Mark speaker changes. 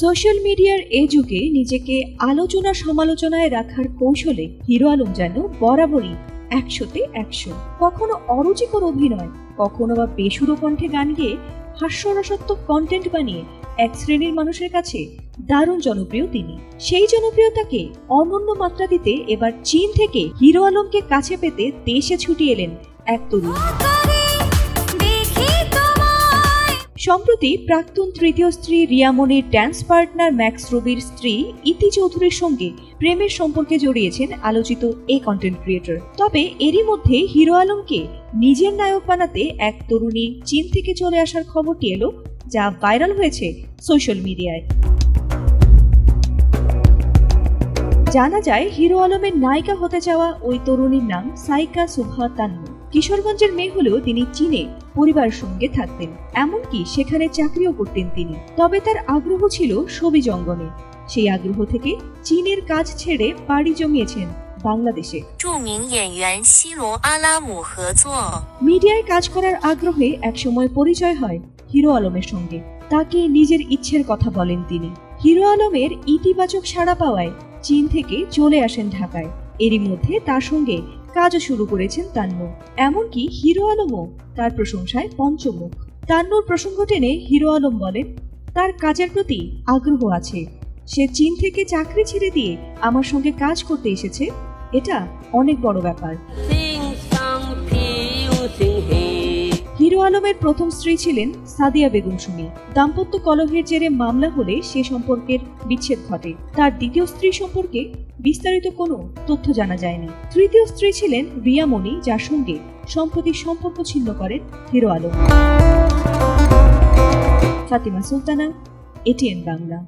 Speaker 1: Social মিডিয়ার এই যুগে নিজেকে আলোচনা সমালোচনায় রাখার কৌশলে হিরো আলম যেন বরাবরই 100-তে 100। কখনো অরুচিকর অভিনয়, কখনো বা বেসুরো কণ্ঠে গান গেয়ে হাস্যরসাত্মক কন্টেন্ট বানিয়ে এক শ্রেণীর মানুষের কাছে দারুণ জনপ্রিয় তিনি। সেই জনপ্রিয়তাকে অনন্য মাত্রা দিতে এবার চীন থেকে হিরো আলমকে কাছে পেতে দেশে ছুটে এলেন এক তরুণ। সম্প্রতি প্রাক্তন তৃতীয় স্ত্রী রিয়া মনির ড্যান্স পার্টনার ম্যাক্স রবির স্ত্রী ইতি চৌধুরীর সঙ্গে প্রেমের সম্পর্কে জড়িয়েছেন আলোচিত এই কন্টেন্ট ক্রিয়েটর। তবে এরই মধ্যে হিরো আলমকে নিজের নায়ক বানাতে এক তরুণী চীন থেকে চলে আসার খবরটি এলো, যা ভাইরাল হয়েছে সোশ্যাল মিডিয়ায়। জানা যায় হিরো আলমের নায়িকা হতে চাওয়া ওই তরুণীর নাম সাইকা সুভা তান্নু। কিশোরগঞ্জের মেয়ে হলেও তিনি চীনে পরিবারের সঙ্গে থাকতেন, এমনকি সেখানে চাকরিও করতেন তিনি। তবে তার আগ্রহ ছিল ছবি অঙ্গনে। সেই আগ্রহ থেকে চীনের কাজ ছেড়ে পাড়ি জমিয়েছেন বাংলাদেশে। মিডিয়ায় কাজ করার আগ্রহে একসময় পরিচয় হয় হিরো আলমের সঙ্গে। তাকে নিজের ইচ্ছের কথা বলেন তিনি। হিরো আলমের ইতিবাচক সাড়া পাওয়ায় চীন থেকে চলে আসেন ঢাকায়। এরই মধ্যে তার সঙ্গে কাজও শুরু করেছেন তান্নু। এমনকি হিরো আলমও তার প্রশংসায় পঞ্চমুখ। তান্নুর প্রসঙ্গ টেনে হিরো আলম বলেন, তার কাজের প্রতি আগ্রহ আছে। সে চীন থেকে চাকরি ছেড়ে দিয়ে আমার সঙ্গে কাজ করতে এসেছে, এটা অনেক বড় ব্যাপার। হিরো আলমের প্রথম স্ত্রী ছিলেন সাদিয়া বেগম সুমি। দাম্পত্য কলহের জেরে মামলা হলে সে সম্পর্কের বিচ্ছেদ ঘটে। তার দ্বিতীয় স্ত্রী সম্পর্কে বিস্তারিত কোনো তথ্য জানা যায়নি। তৃতীয় স্ত্রী ছিলেন রিয়া মনি, যার সঙ্গে সম্প্রতি সম্পর্ক ছিন্ন করেন হিরো আলম। ফাতিমা সুলতানা, এটিএন বাংলা।